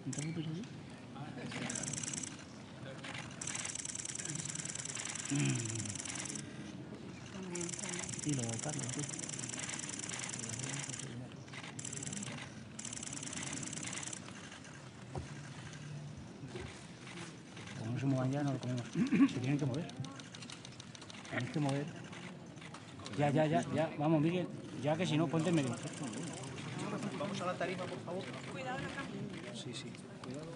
¿Entra mucho aquí? Sí, lo de Carlos, sí. Como no se muevan ya, no lo comemos. Se tienen que mover. Tienes que mover. Ya. Vamos, Miguel. Ya que si no, ponte en medio. Vamos a la tarima, por favor. Cuidado la cámara. Sí, cuidado.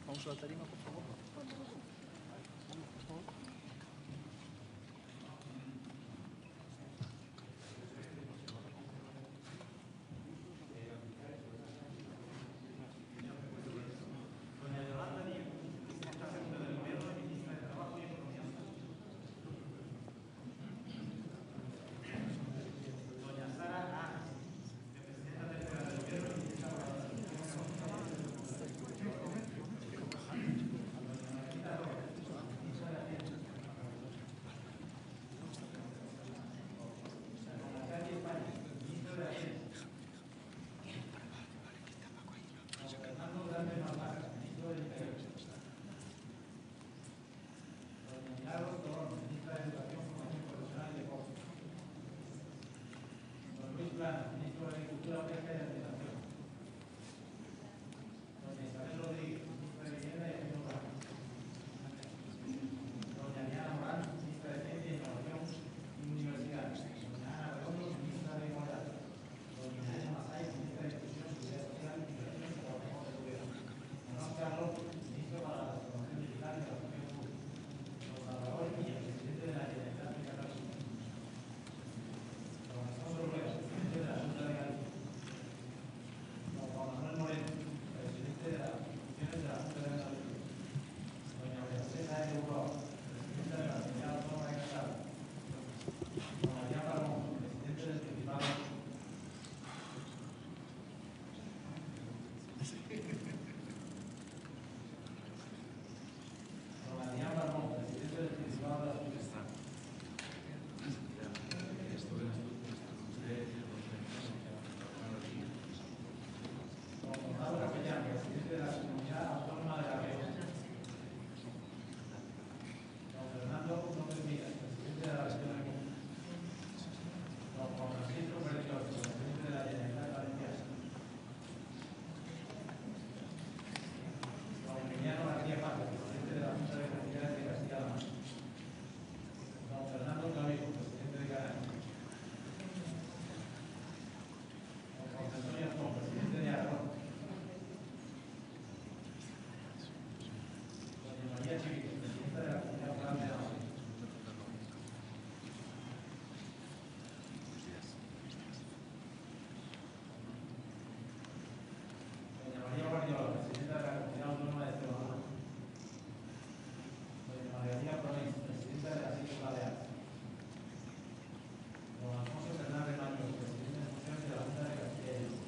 Vamos a la tarima, por favor. Ministro de Agricultura, Pesca y Alimentación. Doña Isabel Rodríguez, ministra de Vivienda y Acción Urbana. Doña Diana Morán, ministra de Ciencia, Innovación y Universidades. Doña Ana Redondo, ministra de Igualdad. Doña Ana Masay, ministra de Inclusión, Seguridad Social, Migración y Trabajo de Gobierno. Don Oscar López, ministro para la Transformación Digital y la Función Pública. Don Salvador Villa, presidente de la Generalitat de Cataluña. Don Alfonso Rueda, presidente de la Junta de Galicia. Don Juan Manuel Moreno, presidente de las instituciones de la Junta de Andalucía. Doña María José Sáenz de Uroa, presidenta de la Comunidad Autónoma de Cantabria. Don Adrián Palmón, presidente del Principado. Don Adrián Palmón, presidente del Principado de Asturias. Don Gonzalo Capellán, presidente de la Comunidad Autónoma de La Rioja. Don Fernando López Miras, presidente de la Región de Murcia. Don Juan Francisco Pérez Llorca, presidente de la Generalitat Valenciana. Don Emiliano García Paco, presidente de la Junta de Comunidades de Castilla-La Mancha. Don Fernando Clavijo, presidente de Canarias. Don José Antonio Azón, presidente de Aragón. Doña María Chivito, presidenta de la Comunidad Foral de Navarra. Doña María Guardiola, presidenta de la Comunidad Autónoma de Extremadura. Doña Margarita Provence, presidenta de las Islas Baleares. Don Alfonso Fernández Mañón, presidente en funciones de la Junta de Castilla y León.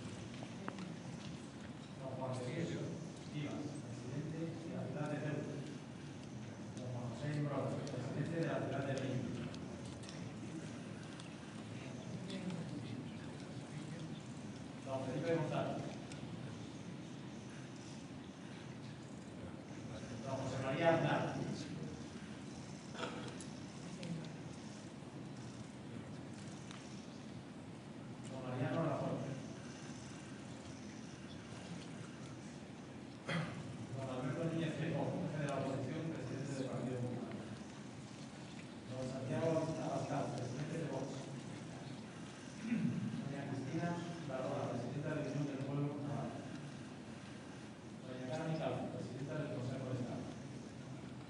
Don Juan Sergio Vivas, presidente de la ciudad de Ceuta. Don Juan José Imbroda, presidente de la ciudad de Lima. Don Felipe González. Don José María Aznar. Don Mariano Rajoy. Don Alberto Núñez Feijóo, jefe de la oposición, presidente del Partido Popular. Don Santiago Abascal, presidente de Vox. Doña Cristina Barola, presidenta de la Unión del Pueblo de. Doña Carmen Calvo, presidenta del Consejo de Estado. Doña María Jesús Rodríguez Zapata, presidenta del Consejo de Ministros. Doña María Jesús Rodríguez Zapata, presidenta de la Junta de Andalucía. Doña María Jesús Rodríguez Zapata, presidenta de la Junta de Andalucía. Doña Carmen Calvo, presidenta del Consejo de Estado.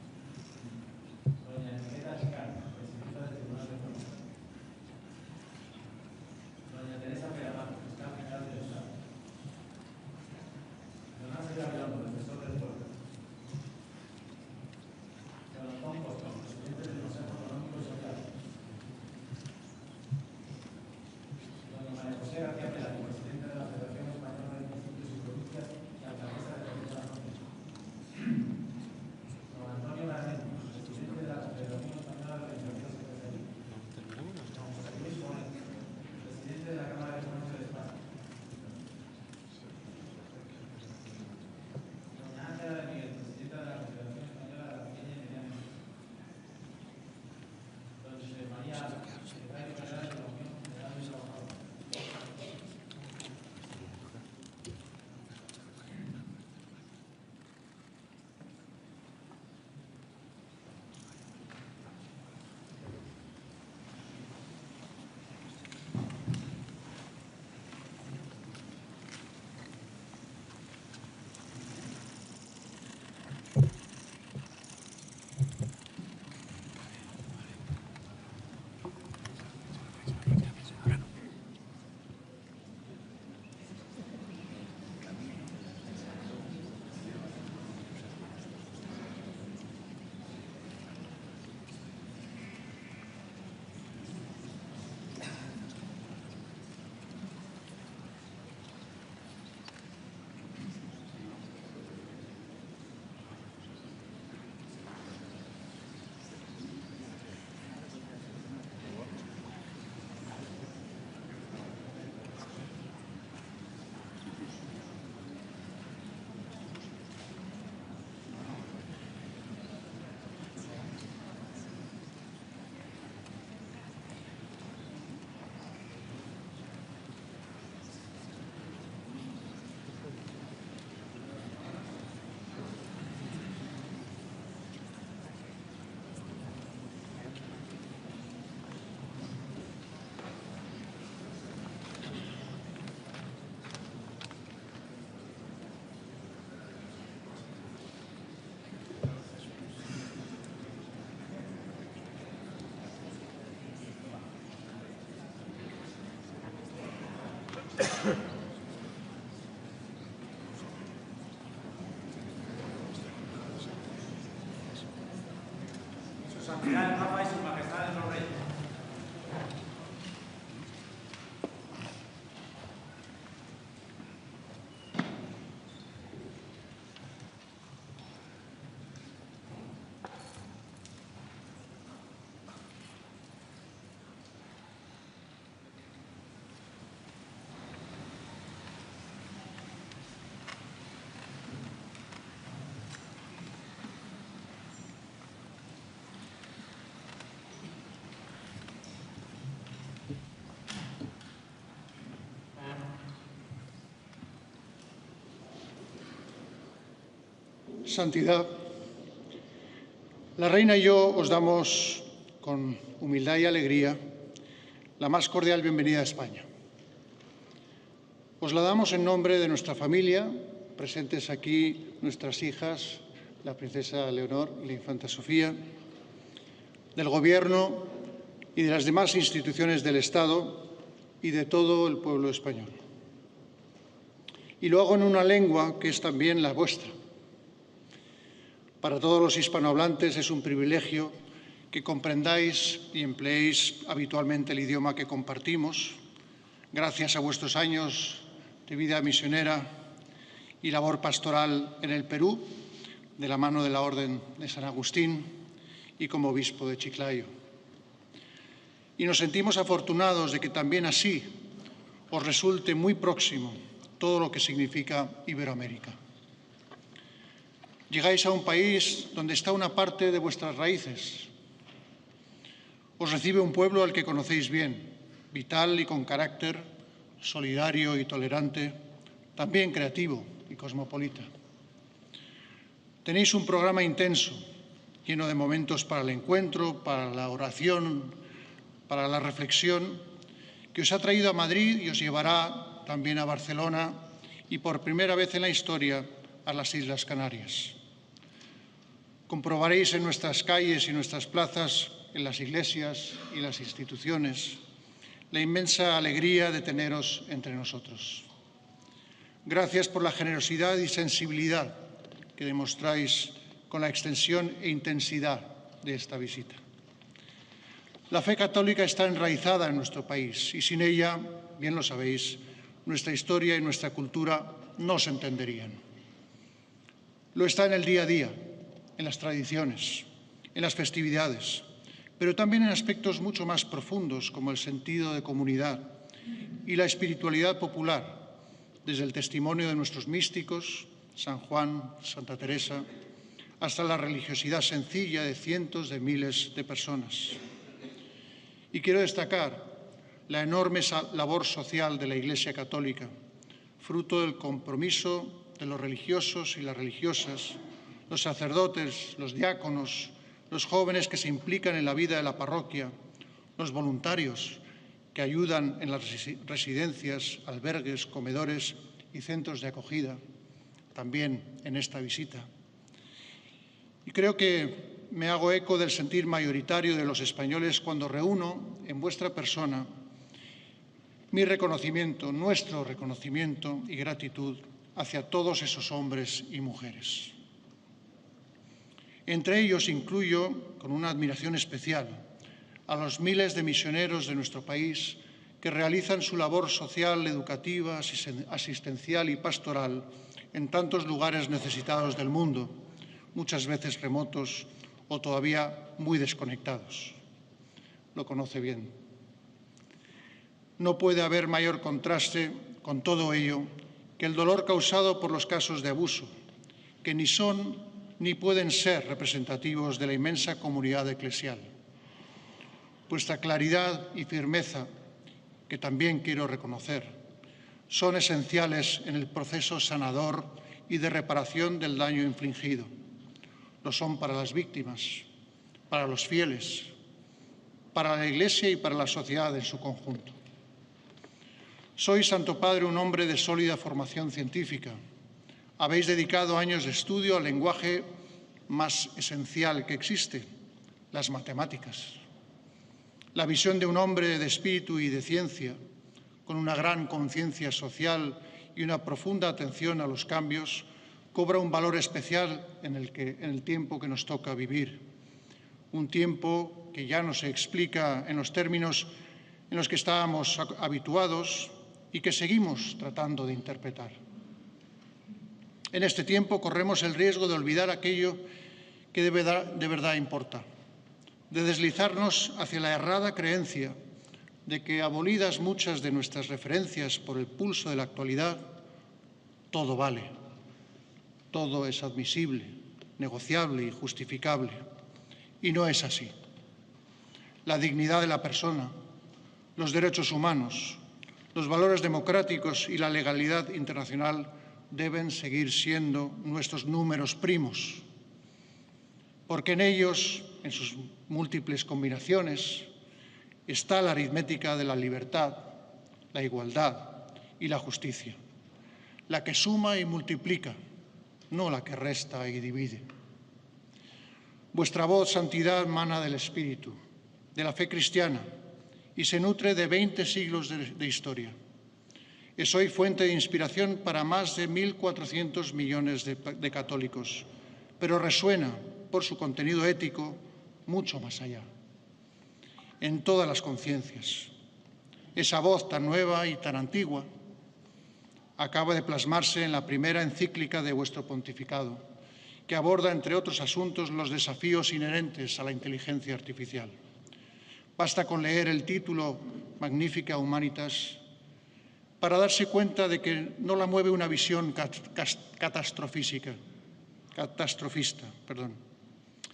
Su Santidad el Papa y Sus Majestades los Reyes. Santidad, la Reina y yo os damos con humildad y alegría la más cordial bienvenida a España. Os la damos en nombre de nuestra familia, presentes aquí nuestras hijas, la princesa Leonor y la infanta Sofía, del Gobierno y de las demás instituciones del Estado y de todo el pueblo español. Y lo hago en una lengua que es también la vuestra. Para todos los hispanohablantes es un privilegio que comprendáis y empleéis habitualmente el idioma que compartimos, gracias a vuestros años de vida misionera y labor pastoral en el Perú, de la mano de la Orden de San Agustín y como obispo de Chiclayo. Y nos sentimos afortunados de que también así os resulte muy próximo todo lo que significa Iberoamérica. Llegáis a un país donde está una parte de vuestras raíces. Os recibe un pueblo al que conocéis bien, vital y con carácter, solidario y tolerante, también creativo y cosmopolita. Tenéis un programa intenso, lleno de momentos para el encuentro, para la oración, para la reflexión, que os ha traído a Madrid y os llevará también a Barcelona y por primera vez en la historia a las Islas Canarias. Comprobaréis en nuestras calles y nuestras plazas, en las iglesias y las instituciones, la inmensa alegría de teneros entre nosotros. Gracias por la generosidad y sensibilidad que demostráis con la extensión e intensidad de esta visita. La fe católica está enraizada en nuestro país y sin ella, bien lo sabéis, nuestra historia y nuestra cultura no se entenderían. Lo está en el día a día, en las tradiciones, en las festividades, pero también en aspectos mucho más profundos como el sentido de comunidad y la espiritualidad popular, desde el testimonio de nuestros místicos, San Juan, Santa Teresa, hasta la religiosidad sencilla de cientos de miles de personas. Y quiero destacar la enorme labor social de la Iglesia Católica, fruto del compromiso de los religiosos y las religiosas, los sacerdotes, los diáconos, los jóvenes que se implican en la vida de la parroquia, los voluntarios que ayudan en las residencias, albergues, comedores y centros de acogida, también en esta visita. Y creo que me hago eco del sentir mayoritario de los españoles cuando reúno en vuestra persona mi reconocimiento, nuestro reconocimiento y gratitud hacia todos esos hombres y mujeres. Entre ellos incluyo, con una admiración especial, a los miles de misioneros de nuestro país que realizan su labor social, educativa, asistencial y pastoral en tantos lugares necesitados del mundo, muchas veces remotos o todavía muy desconectados. Lo conoce bien. No puede haber mayor contraste con todo ello que el dolor causado por los casos de abuso, que ni son ni pueden ser representativos de la inmensa comunidad eclesial. Vuestra claridad y firmeza, que también quiero reconocer, son esenciales en el proceso sanador y de reparación del daño infligido. Lo son para las víctimas, para los fieles, para la Iglesia y para la sociedad en su conjunto. Sois, Santo Padre, un hombre de sólida formación científica. Habéis dedicado años de estudio al lenguaje más esencial que existe, las matemáticas. La visión de un hombre de espíritu y de ciencia, con una gran conciencia social y una profunda atención a los cambios, cobra un valor especial en el tiempo que nos toca vivir. Un tiempo que ya no se explica en los términos en los que estábamos habituados y que seguimos tratando de interpretar. En este tiempo corremos el riesgo de olvidar aquello que de verdad importa, de deslizarnos hacia la errada creencia de que, abolidas muchas de nuestras referencias por el pulso de la actualidad, todo vale, todo es admisible, negociable y justificable. Y no es así. La dignidad de la persona, los derechos humanos, los valores democráticos y la legalidad internacional deben seguir siendo nuestros números primos, porque en ellos, en sus múltiples combinaciones, está la aritmética de la libertad, la igualdad y la justicia, la que suma y multiplica, no la que resta y divide. Vuestra voz, santidad, mana del Espíritu, de la fe cristiana, y se nutre de 20 siglos de historia. Es hoy fuente de inspiración para más de 1.400 millones de católicos, pero resuena por su contenido ético mucho más allá, en todas las conciencias. Esa voz tan nueva y tan antigua acaba de plasmarse en la primera encíclica de vuestro pontificado, que aborda, entre otros asuntos, los desafíos inherentes a la inteligencia artificial. Basta con leer el título Magnificat Humanitas para darse cuenta de que no la mueve una visión catastrofista,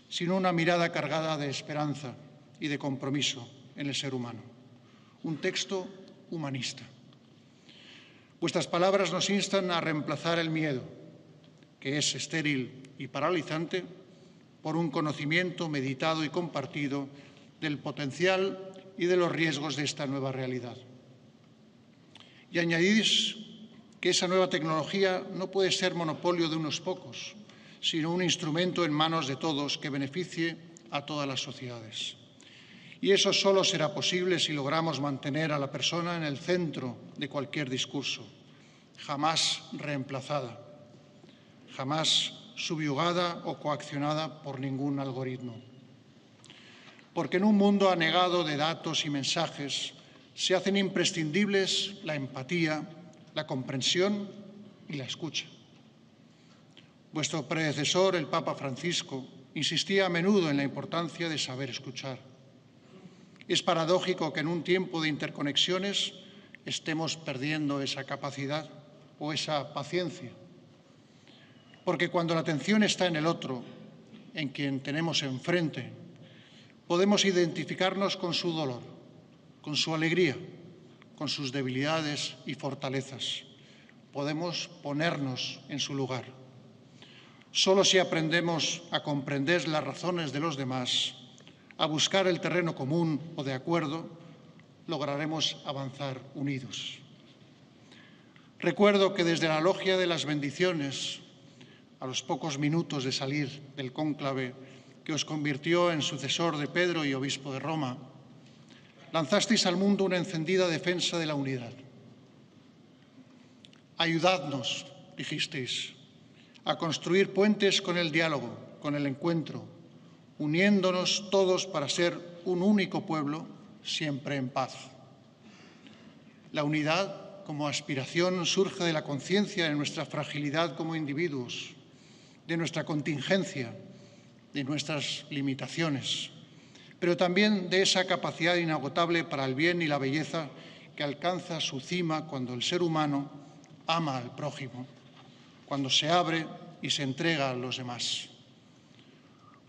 sino una mirada cargada de esperanza y de compromiso en el ser humano. Un texto humanista. Vuestras palabras nos instan a reemplazar el miedo, que es estéril y paralizante, por un conocimiento meditado y compartido del potencial y de los riesgos de esta nueva realidad. Y añadís que esa nueva tecnología no puede ser monopolio de unos pocos, sino un instrumento en manos de todos que beneficie a todas las sociedades. Y eso solo será posible si logramos mantener a la persona en el centro de cualquier discurso, jamás reemplazada, jamás subyugada o coaccionada por ningún algoritmo. Porque en un mundo anegado de datos y mensajes se hacen imprescindibles la empatía, la comprensión y la escucha. Vuestro predecesor, el Papa Francisco, insistía a menudo en la importancia de saber escuchar. Es paradójico que en un tiempo de interconexiones estemos perdiendo esa capacidad o esa paciencia. Porque cuando la atención está en el otro, en quien tenemos enfrente, podemos identificarnos con su dolor, con su alegría, con sus debilidades y fortalezas. Podemos ponernos en su lugar. Solo si aprendemos a comprender las razones de los demás, a buscar el terreno común o de acuerdo, lograremos avanzar unidos. Recuerdo que desde la logia de las bendiciones, a los pocos minutos de salir del cónclave que os convirtió en sucesor de Pedro y obispo de Roma, lanzasteis al mundo una encendida defensa de la unidad. Ayudadnos, dijisteis, a construir puentes con el diálogo, con el encuentro, uniéndonos todos para ser un único pueblo, siempre en paz. La unidad como aspiración surge de la conciencia de nuestra fragilidad como individuos, de nuestra contingencia, de nuestras limitaciones, pero también de esa capacidad inagotable para el bien y la belleza que alcanza su cima cuando el ser humano ama al prójimo, cuando se abre y se entrega a los demás.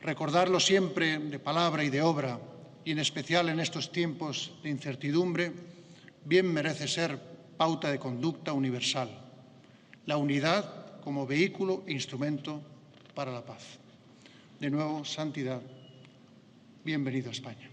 Recordarlo siempre de palabra y de obra, y en especial en estos tiempos de incertidumbre, bien merece ser pauta de conducta universal. La unidad como vehículo e instrumento para la paz. De nuevo, santidad. Bienvenido a España.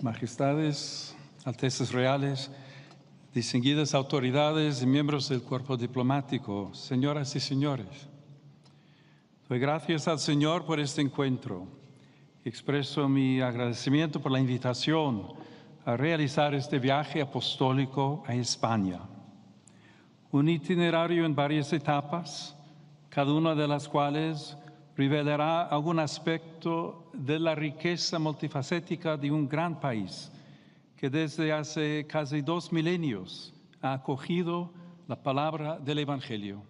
majestades, altezas reales, distinguidas autoridades y miembros del cuerpo diplomático, señoras y señores. Doy gracias al Señor por este encuentro. Expreso mi agradecimiento por la invitación a realizar este viaje apostólico a España. Un itinerario en varias etapas, cada una de las cuales revelará algún aspecto de la riqueza multifacética de un gran país que desde hace casi 2 milenios ha acogido la palabra del Evangelio.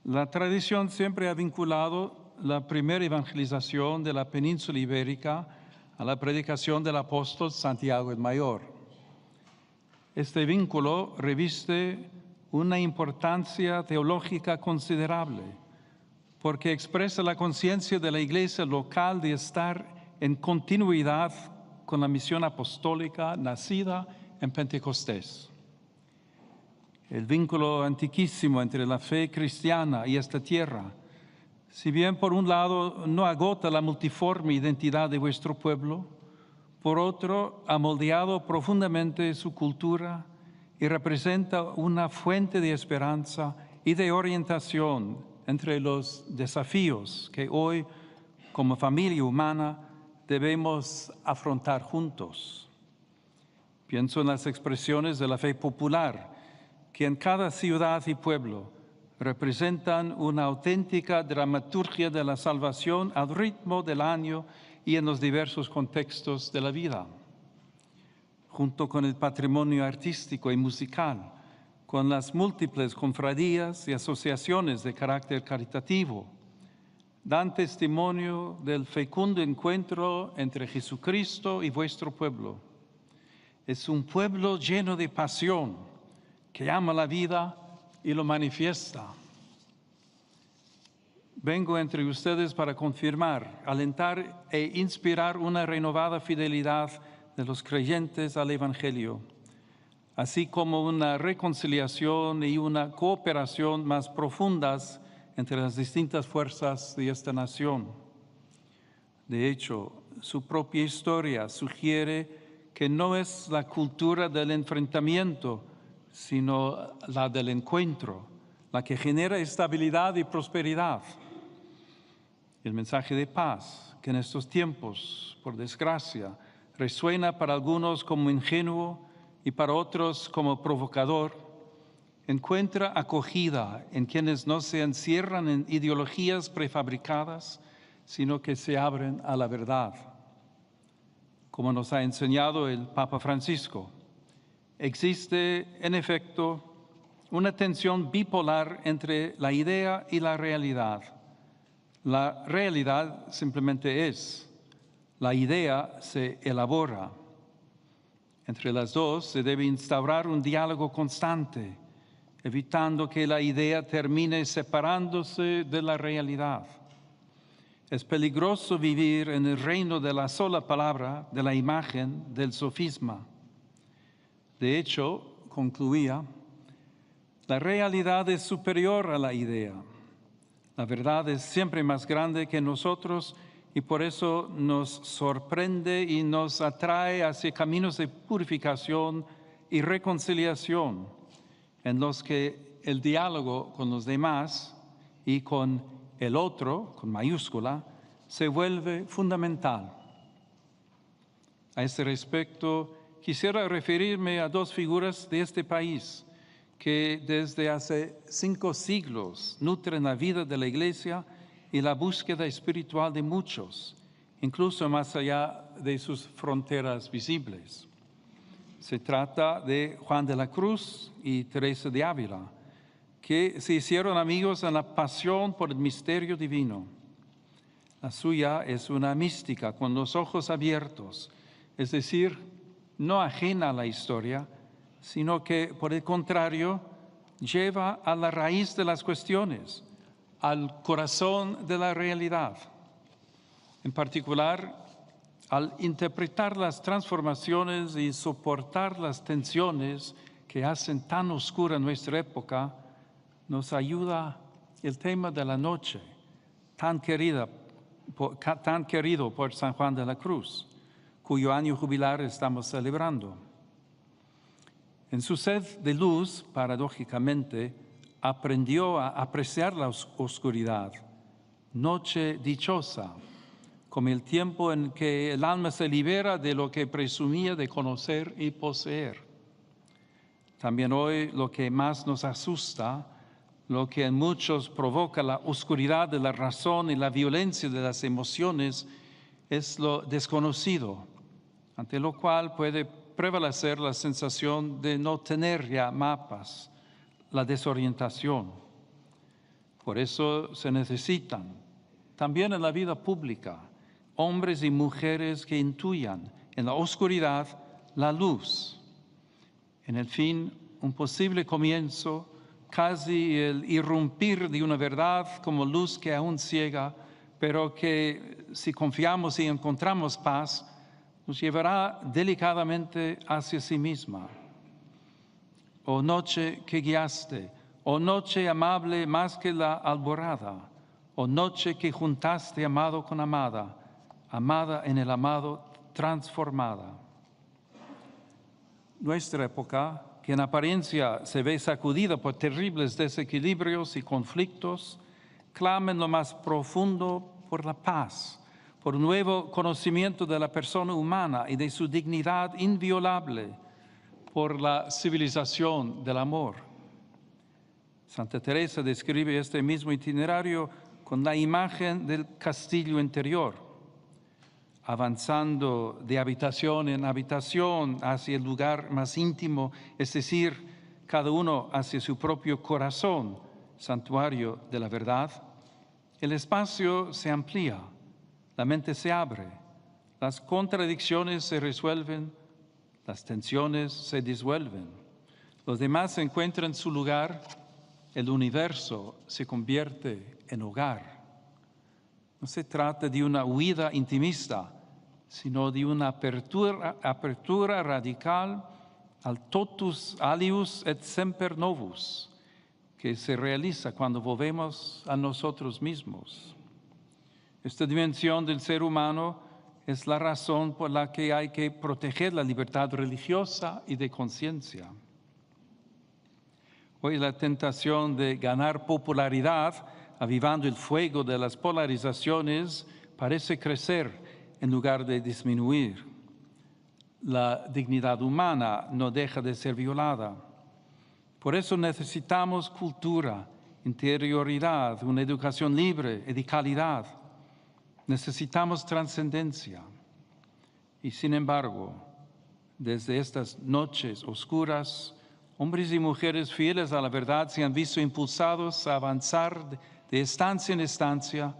La tradición siempre ha vinculado la primera evangelización de la península ibérica a la predicación del apóstol Santiago el Mayor. Este vínculo reviste una importancia teológica considerable, porque expresa la conciencia de la Iglesia local de estar en continuidad con la misión apostólica nacida en Pentecostés. El vínculo antiquísimo entre la fe cristiana y esta tierra, si bien por un lado no agota la multiforme identidad de vuestro pueblo, por otro ha moldeado profundamente su cultura y representa una fuente de esperanza y de orientación entre los desafíos que hoy, como familia humana, debemos afrontar juntos. Pienso en las expresiones de la fe popular, que en cada ciudad y pueblo representan una auténtica dramaturgia de la salvación al ritmo del año y en los diversos contextos de la vida. Junto con el patrimonio artístico y musical, con las múltiples confradías y asociaciones de carácter caritativo, dan testimonio del fecundo encuentro entre Jesucristo y vuestro pueblo. Es un pueblo lleno de pasión, que ama la vida y lo manifiesta. Vengo entre ustedes para confirmar, alentar e inspirar una renovada fidelidad de los creyentes al Evangelio, así como una reconciliación y una cooperación más profundas entre las distintas fuerzas de esta nación. De hecho, su propia historia sugiere que no es la cultura del enfrentamiento, sino la del encuentro, la que genera estabilidad y prosperidad. El mensaje de paz, que en estos tiempos, por desgracia, resuena para algunos como ingenuo y para otros como provocador, encuentra acogida en quienes no se encierran en ideologías prefabricadas, sino que se abren a la verdad. Como nos ha enseñado el Papa Francisco, existe, en efecto, una tensión bipolar entre la idea y la realidad. La realidad simplemente es, la idea se elabora. Entre las dos se debe instaurar un diálogo constante, evitando que la idea termine separándose de la realidad. Es peligroso vivir en el reino de la sola palabra, de la imagen, del sofisma. De hecho, concluía, la realidad es superior a la idea. La verdad es siempre más grande que nosotros y por eso nos sorprende y nos atrae hacia caminos de purificación y reconciliación, en los que el diálogo con los demás y con el otro, con mayúscula, se vuelve fundamental. A este respecto, quisiera referirme a 2 figuras de este país que desde hace 5 siglos nutren la vida de la Iglesia y la búsqueda espiritual de muchos, incluso más allá de sus fronteras visibles. Se trata de Juan de la Cruz y Teresa de Ávila, que se hicieron amigos en la pasión por el misterio divino. La suya es una mística con los ojos abiertos, es decir, no ajena a la historia, sino que, por el contrario, lleva a la raíz de las cuestiones, al corazón de la realidad. En particular, al interpretar las transformaciones y soportar las tensiones que hacen tan oscura nuestra época, nos ayuda el tema de la noche, tan querido por San Juan de la Cruz, cuyo año jubilar estamos celebrando. En su sed de luz, paradójicamente, aprendió a apreciar la oscuridad, noche dichosa, como el tiempo en que el alma se libera de lo que presumía de conocer y poseer. También hoy lo que más nos asusta, lo que en muchos provoca la oscuridad de la razón y la violencia de las emociones, es lo desconocido, ante lo cual puede prevalecer la sensación de no tener ya mapas, la desorientación. Por eso se necesitan, también en la vida pública, hombres y mujeres que intuyan en la oscuridad la luz. En el fin, un posible comienzo, casi el irrumpir de una verdad como luz que aún ciega, pero que si confiamos y encontramos paz, nos llevará delicadamente hacia sí misma. Oh noche que guiaste, oh noche amable más que la alborada, oh noche que juntaste amado con amada, amada en el amado transformada. Nuestra época, que en apariencia se ve sacudida por terribles desequilibrios y conflictos, clama en lo más profundo por la paz, por un nuevo conocimiento de la persona humana y de su dignidad inviolable, por la civilización del amor. Santa Teresa describe este mismo itinerario con la imagen del castillo interior, avanzando de habitación en habitación hacia el lugar más íntimo, es decir, cada uno hacia su propio corazón, santuario de la verdad. El espacio se amplía, la mente se abre, las contradicciones se resuelven, las tensiones se disuelven, los demás encuentran su lugar, el universo se convierte en hogar. No se trata de una huida intimista, sino de una apertura radical al totus alius et semper novus, que se realiza cuando volvemos a nosotros mismos. Esta dimensión del ser humano es la razón por la que hay que proteger la libertad religiosa y de conciencia. Hoy la tentación de ganar popularidad, avivando el fuego de las polarizaciones, parece crecer en lugar de disminuir. La dignidad humana no deja de ser violada. Por eso necesitamos cultura, interioridad, una educación libre y de calidad. Necesitamos trascendencia. Y sin embargo, desde estas noches oscuras, hombres y mujeres fieles a la verdad se han visto impulsados a avanzar de estancia en estancia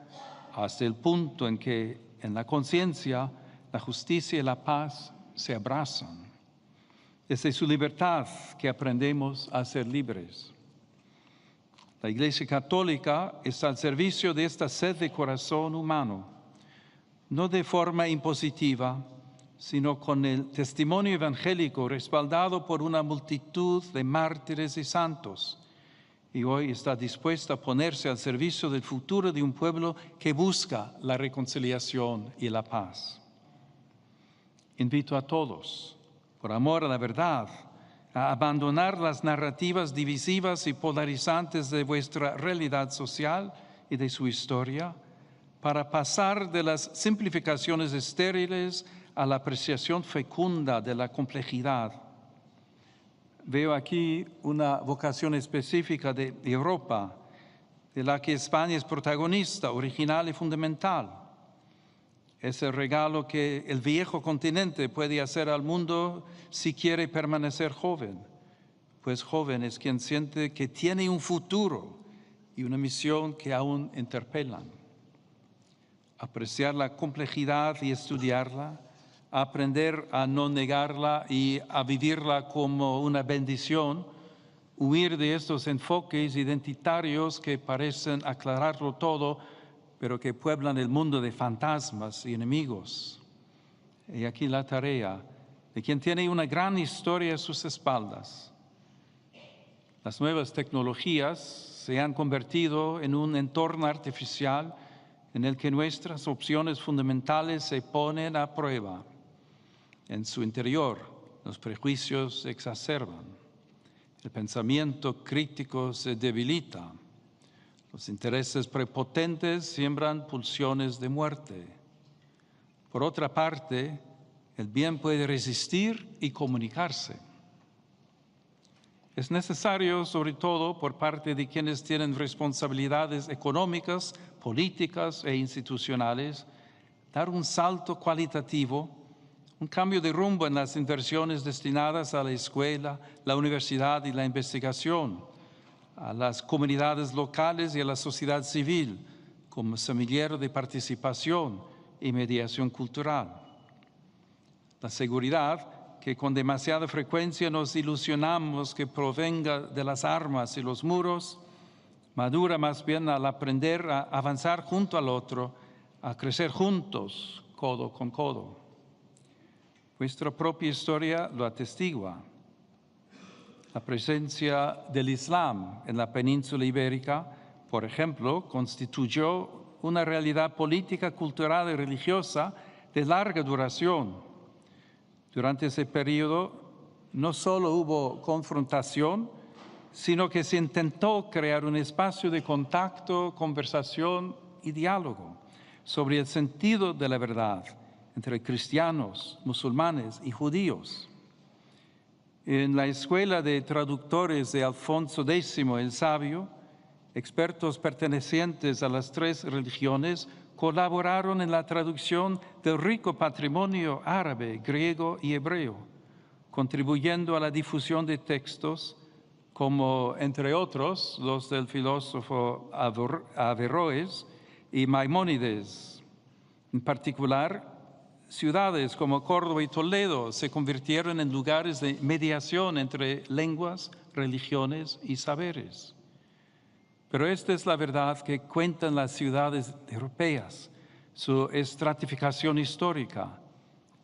hasta el punto en que en la conciencia la justicia y la paz se abrazan. Es de su libertad que aprendemos a ser libres. La Iglesia Católica está al servicio de esta sed de corazón humano, no de forma impositiva, sino con el testimonio evangélico respaldado por una multitud de mártires y santos. Y hoy está dispuesta a ponerse al servicio del futuro de un pueblo que busca la reconciliación y la paz. Invito a todos, por amor a la verdad, a abandonar las narrativas divisivas y polarizantes de vuestra realidad social y de su historia, para pasar de las simplificaciones estériles a la apreciación fecunda de la complejidad. Veo aquí una vocación específica de Europa, de la que España es protagonista, original y fundamental. Es el regalo que el viejo continente puede hacer al mundo si quiere permanecer joven, pues joven es quien siente que tiene un futuro y una misión que aún interpelan. Apreciar la complejidad y estudiarla, aprender a no negarla y a vivirla como una bendición, huir de estos enfoques identitarios que parecen aclararlo todo, pero que pueblan el mundo de fantasmas y enemigos. Y aquí la tarea de quien tiene una gran historia a sus espaldas. Las nuevas tecnologías se han convertido en un entorno artificial en el que nuestras opciones fundamentales se ponen a prueba. En su interior, los prejuicios se exacerban, el pensamiento crítico se debilita, los intereses prepotentes siembran pulsiones de muerte. Por otra parte, el bien puede resistir y comunicarse. Es necesario, sobre todo por parte de quienes tienen responsabilidades económicas, políticas e institucionales, dar un salto cualitativo, un cambio de rumbo en las inversiones destinadas a la escuela, la universidad y la investigación, a las comunidades locales y a la sociedad civil como semillero de participación y mediación cultural. La seguridad, que con demasiada frecuencia nos ilusionamos que provenga de las armas y los muros, madura más bien al aprender a avanzar junto al otro, a crecer juntos, codo con codo. Nuestra propia historia lo atestigua. La presencia del Islam en la península ibérica, por ejemplo, constituyó una realidad política, cultural y religiosa de larga duración. Durante ese periodo no solo hubo confrontación, sino que se intentó crear un espacio de contacto, conversación y diálogo sobre el sentido de la verdad entre cristianos, musulmanes y judíos. En la Escuela de Traductores de Alfonso X el Sabio, expertos pertenecientes a las tres religiones colaboraron en la traducción del rico patrimonio árabe, griego y hebreo, contribuyendo a la difusión de textos como, entre otros, los del filósofo Averroes y Maimónides. En particular, ciudades como Córdoba y Toledo se convirtieron en lugares de mediación entre lenguas, religiones y saberes. Pero esta es la verdad que cuentan las ciudades europeas, su estratificación histórica,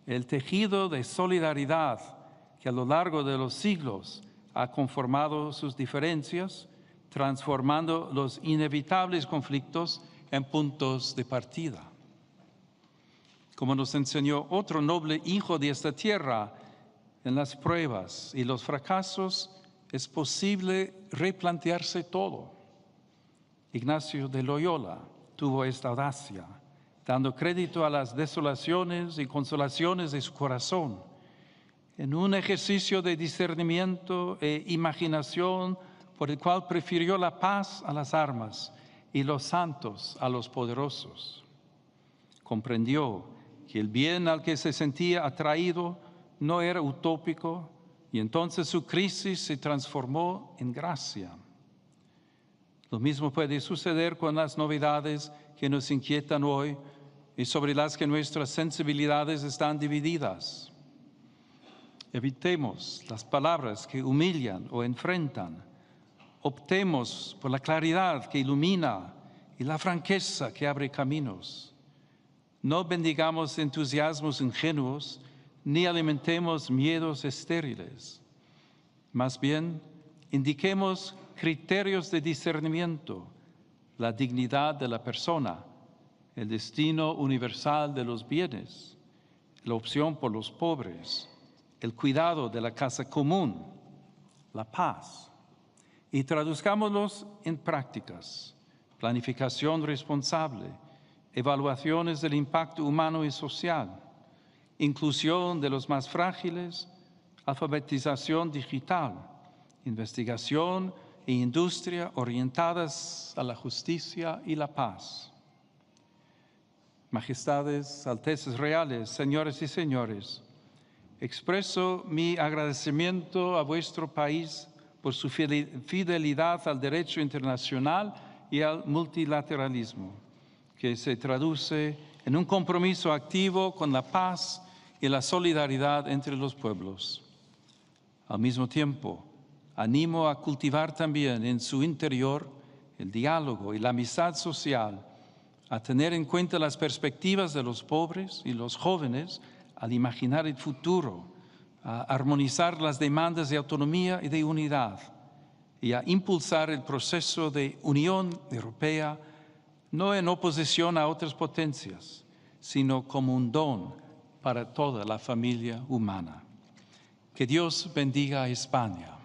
el tejido de solidaridad que a lo largo de los siglos ha conformado sus diferencias, transformando los inevitables conflictos en puntos de partida. Como nos enseñó otro noble hijo de esta tierra, en las pruebas y los fracasos es posible replantearse todo. Ignacio de Loyola tuvo esta audacia, dando crédito a las desolaciones y consolaciones de su corazón, en un ejercicio de discernimiento e imaginación por el cual prefirió la paz a las armas y los santos a los poderosos. Comprendió que el bien al que se sentía atraído no era utópico y entonces su crisis se transformó en gracia. Lo mismo puede suceder con las novedades que nos inquietan hoy y sobre las que nuestras sensibilidades están divididas. Evitemos las palabras que humillan o enfrentan. Optemos por la claridad que ilumina y la franqueza que abre caminos. No bendigamos entusiasmos ingenuos ni alimentemos miedos estériles. Más bien, indiquemos criterios de discernimiento, la dignidad de la persona, el destino universal de los bienes, la opción por los pobres, el cuidado de la casa común, la paz. Y traduzcámoslos en prácticas, planificación responsable, evaluaciones del impacto humano y social, inclusión de los más frágiles, alfabetización digital, investigación e industria orientadas a la justicia y la paz. Majestades, altezas reales, señores y señores, expreso mi agradecimiento a vuestro país por su fidelidad al derecho internacional y al multilateralismo, que se traduce en un compromiso activo con la paz y la solidaridad entre los pueblos. Al mismo tiempo, animo a cultivar también en su interior el diálogo y la amistad social, a tener en cuenta las perspectivas de los pobres y los jóvenes al imaginar el futuro, a armonizar las demandas de autonomía y de unidad y a impulsar el proceso de unión europea no en oposición a otras potencias, sino como un don para toda la familia humana. Que Dios bendiga a España.